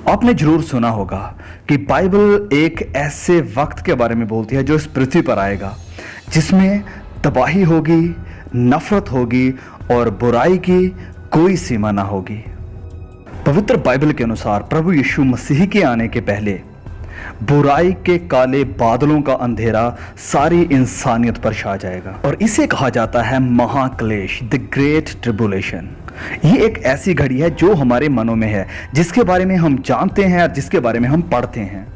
आपने जरूर सुना होगा कि बाइबल एक ऐसे वक्त के बारे में बोलती है जो इस पृथ्वी पर आएगा, जिसमें तबाही होगी, नफरत होगी और बुराई की कोई सीमा ना होगी। पवित्र बाइबल के अनुसार प्रभु यीशु मसीह के आने के पहले बुराई के काले बादलों का अंधेरा सारी इंसानियत पर छा जाएगा और इसे कहा जाता है महाक्लेश, द ग्रेट ट्रिबुलेशन। ये एक ऐसी घड़ी है जो हमारे मनों में है, जिसके बारे में हम जानते हैं और जिसके बारे में हम पढ़ते हैं,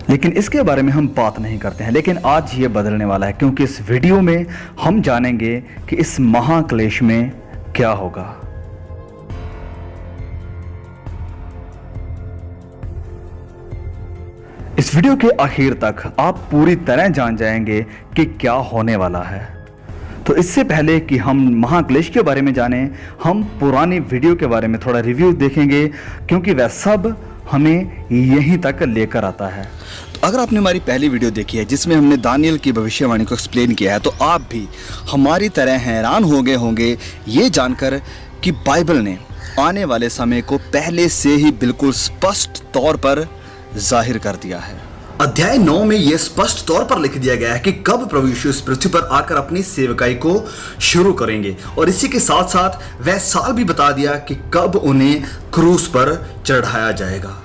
लेकिन इसके बारे में हम बात नहीं करते हैं। लेकिन आज ये बदलने वाला है, क्योंकि इस वीडियो में हम जानेंगे कि इस महाक्लेश में क्या होगा। इस वीडियो के आखिर तक आप पूरी तरह जान जाएंगे कि क्या होने वाला है। तो इससे पहले कि हम महाक्लेश के बारे में जानें, हम पुरानी वीडियो के बारे में थोड़ा रिव्यू देखेंगे, क्योंकि वह सब हमें यहीं तक लेकर आता है। तो अगर आपने हमारी पहली वीडियो देखी है जिसमें हमने दानियल की भविष्यवाणी को एक्सप्लेन किया है, तो आप भी हमारी तरह हैरान हो गए होंगे ये जानकर कि बाइबल ने आने वाले समय को पहले से ही बिल्कुल स्पष्ट तौर पर जाहिर कर दिया है। अध्याय 9 में यह स्पष्ट तौर पर लिख दिया गया है कि कब प्रभु यीशु इस पृथ्वी पर आकर अपनी सेवकाई को शुरू करेंगे, और इसी के साथ साथ वह साल भी बता दिया कि कब उन्हें क्रूस पर चढ़ाया जाएगा।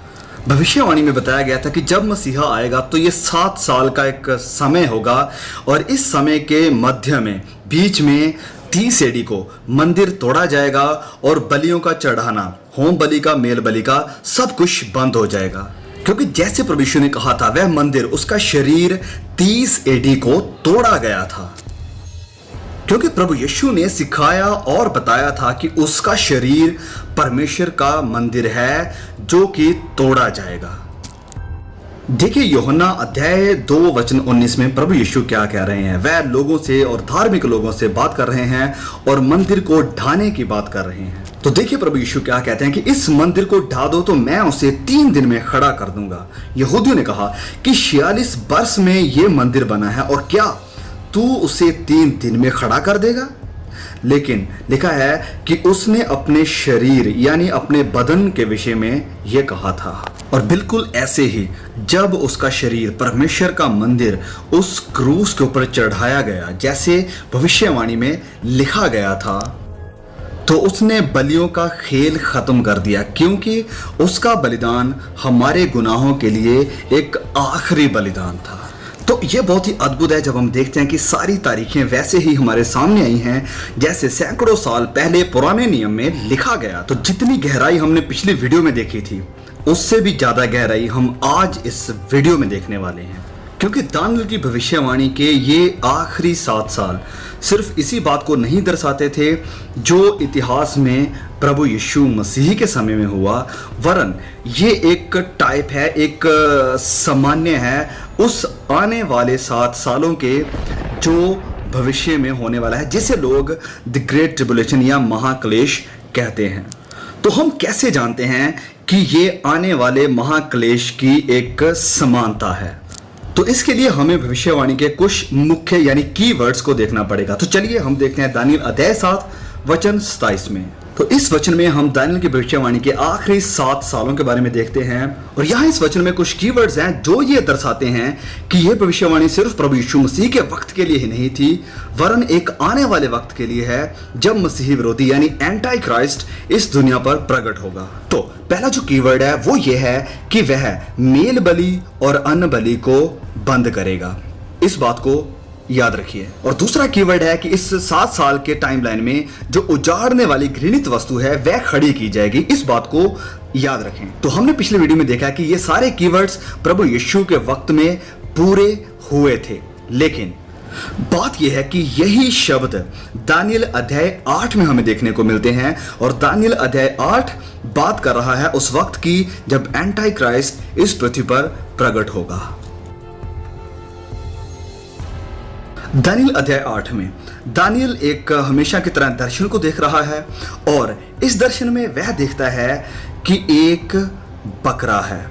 भविष्यवाणी में बताया गया था कि जब मसीहा आएगा तो ये 7 साल का एक समय होगा, और इस समय के मध्य में बीच में 30 एडी को मंदिर तोड़ा जाएगा और बलियों का चढ़ाना, होम बलि का, मेल बलि का, सब कुछ बंद हो जाएगा। क्योंकि जैसे प्रभु यीशु ने कहा था, वह मंदिर, उसका शरीर 30 एडी को तोड़ा गया था, क्योंकि प्रभु यीशु ने सिखाया और बताया था कि उसका शरीर परमेश्वर का मंदिर है जो कि तोड़ा जाएगा। देखिए यूहन्ना अध्याय 2 वचन 19 में प्रभु यीशु क्या कह रहे हैं। वह लोगों से और धार्मिक लोगों से बात कर रहे हैं और मंदिर को ढाने की बात कर रहे हैं। तो देखिए प्रभु यीशु क्या कहते हैं कि इस मंदिर को ढा दो तो मैं उसे 3 दिन में खड़ा कर दूंगा। यहूदियों ने कहा कि 46 वर्ष में यह मंदिर बना है और क्या तू उसे 3 दिन में खड़ा कर देगा? लेकिन लिखा है कि उसने अपने शरीर यानी अपने बदन के विषय में यह कहा था, और बिल्कुल ऐसे ही जब उसका शरीर, परमेश्वर का मंदिर, उस क्रूस के ऊपर चढ़ाया गया जैसे भविष्यवाणी में लिखा गया था, तो उसने बलियों का खेल खत्म कर दिया, क्योंकि उसका बलिदान हमारे गुनाहों के लिए एक आखिरी बलिदान था। तो ये बहुत ही अद्भुत है जब हम देखते हैं कि सारी तारीखें वैसे ही हमारे सामने आई हैं जैसे सैकड़ों साल पहले पुराने नियम में लिखा गया। तो जितनी गहराई हमने पिछली वीडियो में देखी थी, उससे भी ज्यादा गहराई हम आज इस वीडियो में देखने वाले हैं, क्योंकि दानियल की भविष्यवाणी के ये आखिरी 7 साल सिर्फ इसी बात को नहीं दर्शाते थे जो इतिहास में प्रभु यीशु मसीह के समय में हुआ, वरन ये एक टाइप है, एक सामान्य है उस आने वाले 7 सालों के जो भविष्य में होने वाला है, जिसे लोग द ग्रेट ट्रिबुलेशन या महाक्लेश कहते हैं। तो हम कैसे जानते हैं कि ये आने वाले महाक्लेश की एक समानता है? तो इसके लिए हमें भविष्यवाणी के कुछ मुख्य यानी कीवर्ड्स को देखना पड़ेगा। तो चलिए हम देखते हैं दानियल अध्याय 7 वचन 27 में। तो इस वचन में हम दानियल की भविष्यवाणी के आखिरी 7 सालों के बारे में देखते हैं, और यहाँ इस वचन में कुछ कीवर्ड्स हैं जो ये दर्शाते हैं कि यह भविष्यवाणी सिर्फ प्रभु यीशु मसीह के वक्त के लिए ही नहीं थी, वरन एक आने वाले वक्त के लिए है जब मसीह विरोधी यानी एंटी क्राइस्ट इस दुनिया पर प्रकट होगा। तो पहला जो कीवर्ड है वो ये है कि वह मेल बलि और अन्न बलि को बंद करेगा। इस बात को याद रखिए। और दूसरा कीवर्ड है कि इस 7 साल के टाइमलाइन में जो उजाड़ने वाली घृणित वस्तु है वह खड़ी की जाएगी। इस बात को याद रखें। तो हमने पिछले वीडियो में देखा कि ये सारे कीवर्ड्स प्रभु यीशु के वक्त में पूरे हुए थे, लेकिन बात यह है कि यही शब्द दानियल अध्याय 8 में हमें देखने को मिलते हैं, और दानियल अध्याय 8 बात कर रहा है उस वक्त की जब एंटी क्राइस्ट इस पृथ्वी पर प्रकट होगा। दानियल अध्याय 8 में दानियल एक हमेशा की तरह दर्शन को देख रहा है, और इस दर्शन में वह देखता है कि एक बकरा है,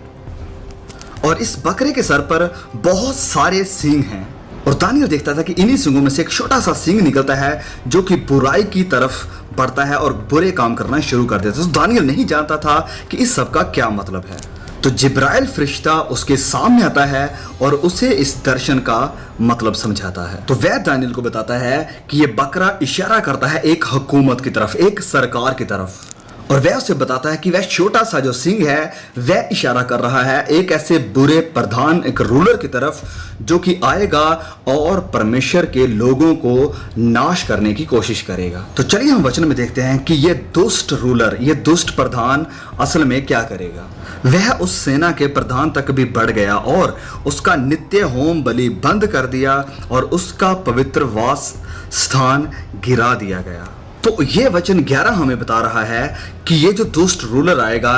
और इस बकरे के सर पर बहुत सारे सींग हैं, और दानियल देखता था कि इन्हीं सींगों में से एक छोटा सा सींग निकलता है जो कि बुराई की तरफ बढ़ता है और बुरे काम करना शुरू कर देता है। तो दानियल नहीं जानता था कि इस सब का क्या मतलब है। तो जिब्राइल फरिश्ता उसके सामने आता है और उसे इस दर्शन का मतलब समझाता है। तो वह दानियल को बताता है कि यह बकरा इशारा करता है एक हुकूमत की तरफ, एक सरकार की तरफ, और वह उसे बताता है कि वह छोटा सा जो सिंह है वह इशारा कर रहा है एक ऐसे बुरे प्रधान, एक रूलर की तरफ जो कि आएगा और परमेश्वर के लोगों को नाश करने की कोशिश करेगा। तो चलिए हम वचन में देखते हैं कि यह दुष्ट रूलर, यह दुष्ट प्रधान असल में क्या करेगा। वह उस सेना के प्रधान तक भी बढ़ गया और उसका नित्य होम बलि बंद कर दिया और उसका पवित्र वास स्थान गिरा दिया गया। तो ये वचन 11 हमें बता रहा है कि ये जो दुष्ट रूलर आएगा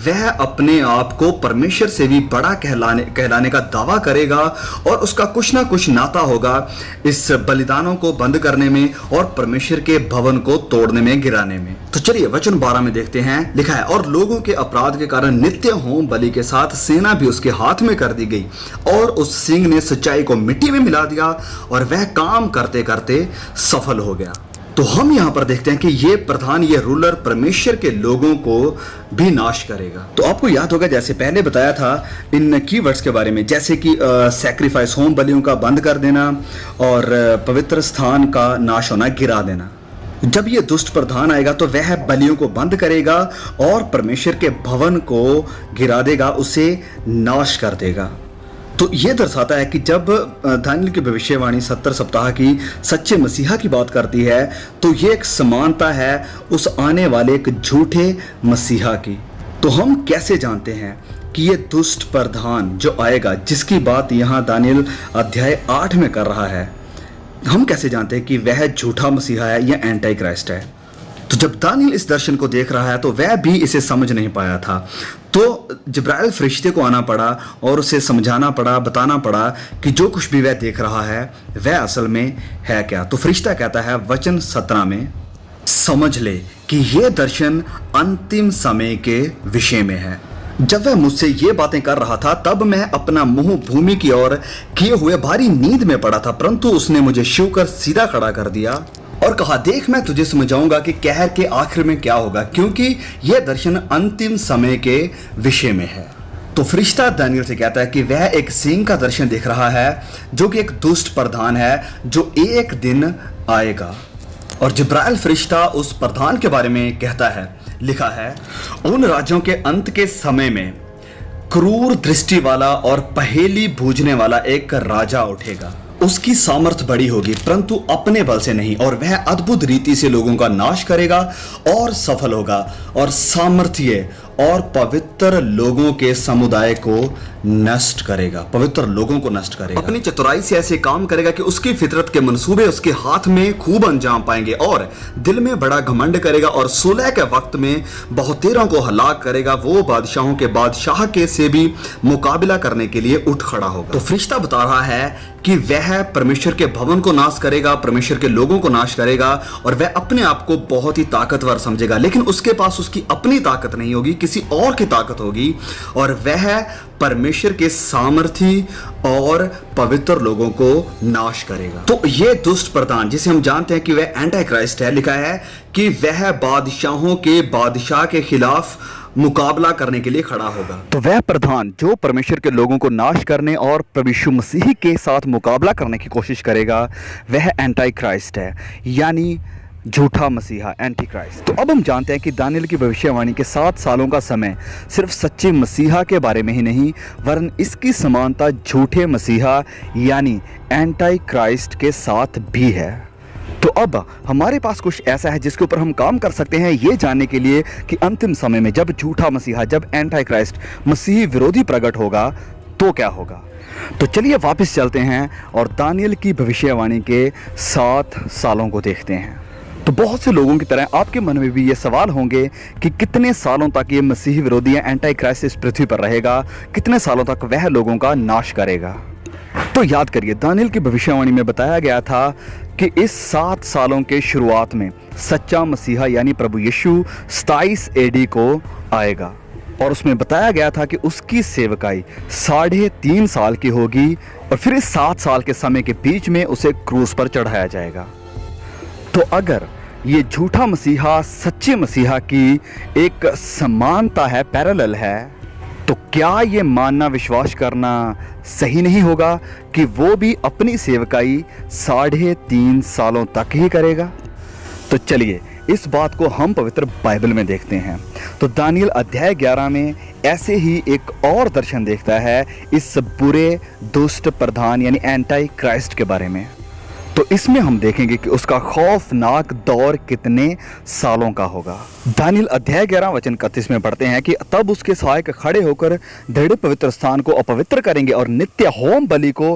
वह अपने आप को परमेश्वर से भी बड़ा कहलाने का दावा करेगा और उसका कुछ ना कुछ नाता होगा इस बलिदानों को बंद करने में और परमेश्वर के भवन को तोड़ने में, गिराने में। तो चलिए वचन 12 में देखते हैं, लिखा है, और लोगों के अपराध के कारण नित्य होम बलि के साथ सेना भी उसके हाथ में कर दी गई और उस सिंह ने सच्चाई को मिट्टी में मिला दिया और वह काम करते करते सफल हो गया। तो हम यहां पर देखते हैं कि ये प्रधान, ये रूलर परमेश्वर के लोगों को भी नाश करेगा। तो आपको याद होगा जैसे पहले बताया था इन कीवर्ड्स के बारे में, जैसे कि सैक्रिफाइस, होम बलियों का बंद कर देना और पवित्र स्थान का नाश होना, गिरा देना। जब ये दुष्ट प्रधान आएगा तो वह बलियों को बंद करेगा और परमेश्वर के भवन को गिरा देगा, उसे नाश कर देगा। तो यह दर्शाता है कि जब दानियल की भविष्यवाणी 70 सप्ताह की सच्चे मसीहा की बात करती है तो ये एक समानता है उस आने वाले एक झूठे मसीहा की। तो हम कैसे जानते हैं कि ये दुष्ट प्रधान जो आएगा, जिसकी बात यहाँ दानियल अध्याय 8 में कर रहा है, हम कैसे जानते हैं कि वह झूठा मसीहा है या एंटी क्राइस्ट है? तो जब दानियल इस दर्शन को देख रहा है तो वह भी इसे समझ नहीं पाया था, तो जिब्राइल फरिश्ते को आना पड़ा और उसे समझाना पड़ा, बताना पड़ा कि जो कुछ भी वह देख रहा है वह असल में है क्या। तो फरिश्ता कहता है वचन 17 में, समझ ले कि यह दर्शन अंतिम समय के विषय में है। जब वह मुझसे ये बातें कर रहा था तब मैं अपना मुंह भूमि की ओर किए हुए भारी नींद में पड़ा था, परंतु उसने मुझे छूकर सीधा खड़ा कर दिया और कहा, देख मैं तुझे समझाऊंगा कि कहर के आखिर में क्या होगा, क्योंकि यह दर्शन अंतिम समय के विषय में है। तो फरिश्ता दानियल से कहता है कि वह एक सिंह का दर्शन देख रहा है जो कि एक दुष्ट प्रधान है जो एक दिन आएगा। और जिब्राइल फरिश्ता उस प्रधान के बारे में कहता है, लिखा है, उन राज्यों के अंत के समय में क्रूर दृष्टि वाला और पहेली बूझने वाला एक राजा उठेगा। उसकी सामर्थ बड़ी होगी परंतु अपने बल से नहीं, और वह अद्भुत रीति से लोगों का नाश करेगा और सफल होगा और सामर्थ्य और पवित्र लोगों के समुदाय को नष्ट करेगा, पवित्र लोगों को नष्ट करेगा। अपनी चतुराई से ऐसे काम करेगा कि उसकी फितरत के मंसूबे उसके हाथ में खूब अंजाम पाएंगे और दिल में बड़ा घमंड करेगा और सुलह के वक्त में बहुतेरों को हलाक करेगा। वो बादशाहों के बादशाह के से भी मुकाबला करने के लिए उठ खड़ा होगा। तो फरिश्ता बता रहा है कि वह परमेश्वर के भवन को नाश करेगा, परमेश्वर के लोगों को नाश करेगा और वह अपने आप को बहुत ही ताकतवर समझेगा, लेकिन उसके पास उसकी अपनी ताकत नहीं होगी, किसी और की ताकत होगी और वह परमेश्वर के सामर्थी और पवित्र लोगों को नाश करेगा। तो यह दुष्ट प्रधान जिसे हम जानते हैं कि वह एंटी क्राइस्ट है, लिखा है कि वह बादशाहों के बादशाह के खिलाफ मुकाबला करने के लिए खड़ा होगा। तो वह प्रधान जो परमेश्वर के लोगों को नाश करने और प्रभु यीशु मसीह के साथ मुकाबला करने की कोशिश करेगा वह एंटी क्राइस्ट है, यानी झूठा मसीहा, एंटी क्राइस्ट। तो अब हम जानते हैं कि दानियल की भविष्यवाणी के 7 सालों का समय सिर्फ सच्चे मसीहा के बारे में ही नहीं वरन इसकी समानता झूठे मसीहा यानी एंटी क्राइस्ट के साथ भी है। तो अब हमारे पास कुछ ऐसा है जिसके ऊपर हम काम कर सकते हैं ये जानने के लिए कि अंतिम समय में जब झूठा मसीहा, जब एंटी क्राइस्ट मसीही विरोधी प्रकट होगा तो क्या होगा। तो चलिए वापस चलते हैं और दानियल की भविष्यवाणी के 7 सालों को देखते हैं। तो बहुत से लोगों की तरह आपके मन में भी ये सवाल होंगे कि कितने सालों तक ये मसीही विरोधी एंटी क्राइस्ट इस पृथ्वी पर रहेगा, कितने सालों तक वह लोगों का नाश करेगा। तो याद करिए दानियल की भविष्यवाणी में बताया गया था कि इस 7 सालों के शुरुआत में सच्चा मसीहा यानी प्रभु यीशु 27 AD को आएगा और उसमें बताया गया था कि उसकी सेवकाई 3.5 साल की होगी और फिर इस 7 साल के समय के बीच में उसे क्रूस पर चढ़ाया जाएगा। तो अगर ये झूठा मसीहा सच्चे मसीहा की एक समानता है, पैरेलल है, तो क्या ये मानना विश्वास करना सही नहीं होगा कि वो भी अपनी सेवकाई 3.5 सालों तक ही करेगा? तो चलिए इस बात को हम पवित्र बाइबल में देखते हैं। तो दानियल अध्याय 11 में ऐसे ही एक और दर्शन देखता है इस बुरे दुष्ट प्रधान यानी एंटी क्राइस्ट के बारे में। तो इसमें हम देखेंगे कि उसका खौफनाक दौर कितने सालों का होगा। दानियल अध्याय 11 वचन 31 में पढ़ते हैं कि तब उसके सहायक खड़े होकर दृढ़ पवित्र स्थान को अपवित्र करेंगे और नित्य होम बलि को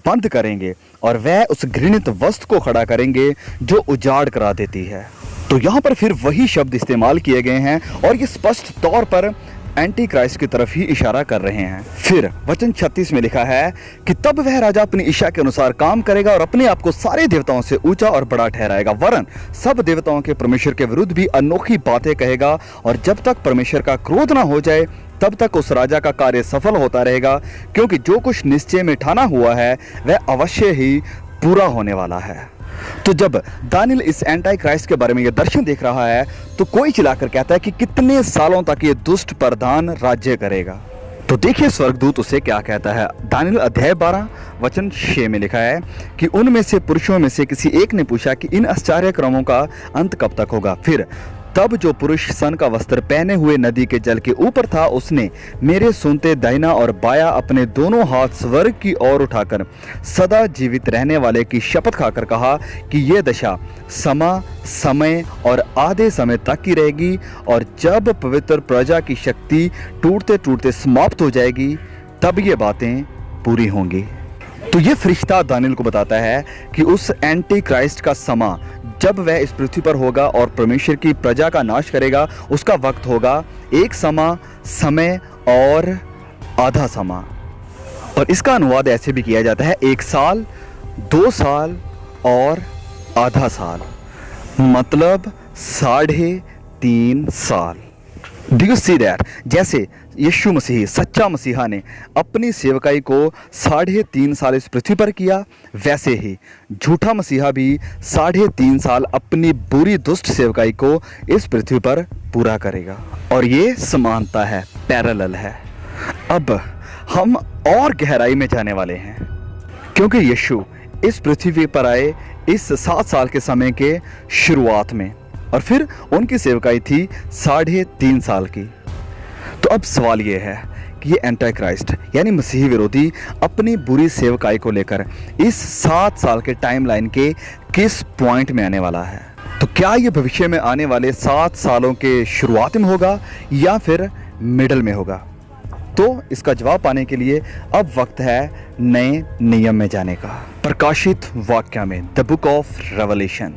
बंद करेंगे, और वह उस घृणित वस्तु को खड़ा करेंगे जो उजाड़ करा देती है। तो यहाँ पर फिर वही शब्द इस्तेमाल किए गए हैं और ये स्पष्ट तौर पर एंटी क्राइस्ट की तरफ ही इशारा कर रहे हैं। फिर वचन 36 में लिखा है कि तब वह राजा अपनी इच्छा के अनुसार काम करेगा और अपने आप को सारे देवताओं से ऊंचा और बड़ा ठहराएगा, वरन सब देवताओं के परमेश्वर के विरुद्ध भी अनोखी बातें कहेगा, और जब तक परमेश्वर का क्रोध ना हो जाए तब तक उस राजा का कार्य सफल होता रहेगा, क्योंकि जो कुछ निश्चय में ठाना हुआ है वह अवश्य ही पूरा होने वाला है। तो जब दानियल इस एंटी क्राइस्ट के बारे में ये दर्शन देख रहा है तो कोई चिल्लाकर कहता है कि कितने सालों तक ये दुष्ट प्रधान राज्य करेगा। तो देखिए स्वर्गदूत उसे क्या कहता है। दानियल अध्याय 12 वचन 6 में लिखा है कि उनमें से पुरुषों में से किसी एक ने पूछा कि इन आश्चर्य क्रमों का अंत कब तक होगा। फिर तब जो पुरुष सन का वस्त्र पहने हुए नदी के जल के ऊपर था उसने मेरे सुनते दाहिना और बायां अपने दोनों हाथ स्वर्ग की ओर उठाकर सदा जीवित रहने वाले की शपथ खाकर कहा कि यह दशा समय और आधे समय तक की रहेगी, और जब पवित्र प्रजा की शक्ति टूटते टूटते समाप्त हो जाएगी तब ये बातें पूरी होंगी। तो ये फरिश्ता दानियल को बताता है कि उस एंटी क्राइस्ट का समा जब वह इस पृथ्वी पर होगा और परमेश्वर की प्रजा का नाश करेगा, उसका वक्त होगा एक समय और आधा समय। और इसका अनुवाद ऐसे भी किया जाता है 1 साल, 2 साल और आधा साल, मतलब 3.5 साल। Do you see that? जैसे यीशु मसीह सच्चा मसीहा ने अपनी सेवकाई को 3.5 साल इस पृथ्वी पर किया, वैसे ही झूठा मसीहा भी 3.5 साल अपनी बुरी दुष्ट सेवकाई को इस पृथ्वी पर पूरा करेगा। और ये समानता है, पैरेलल है। अब हम और गहराई में जाने वाले हैं, क्योंकि यीशु इस पृथ्वी पर आए इस 7 साल के समय के शुरुआत में, और फिर उनकी सेवकाई थी 3.5 साल की। तो अब सवाल ये है कि ये एंटी क्राइस्ट यानी मसीही विरोधी अपनी बुरी सेवकाई को लेकर इस 7 साल के टाइमलाइन के किस पॉइंट में आने वाला है? तो क्या ये भविष्य में आने वाले 7 सालों के शुरुआत में होगा या फिर मिडल में होगा? तो इसका जवाब पाने के लिए अब वक्त है नए नियम में जाने का। प्रकाशित वाक्य में द बुक ऑफ रेवलेशन।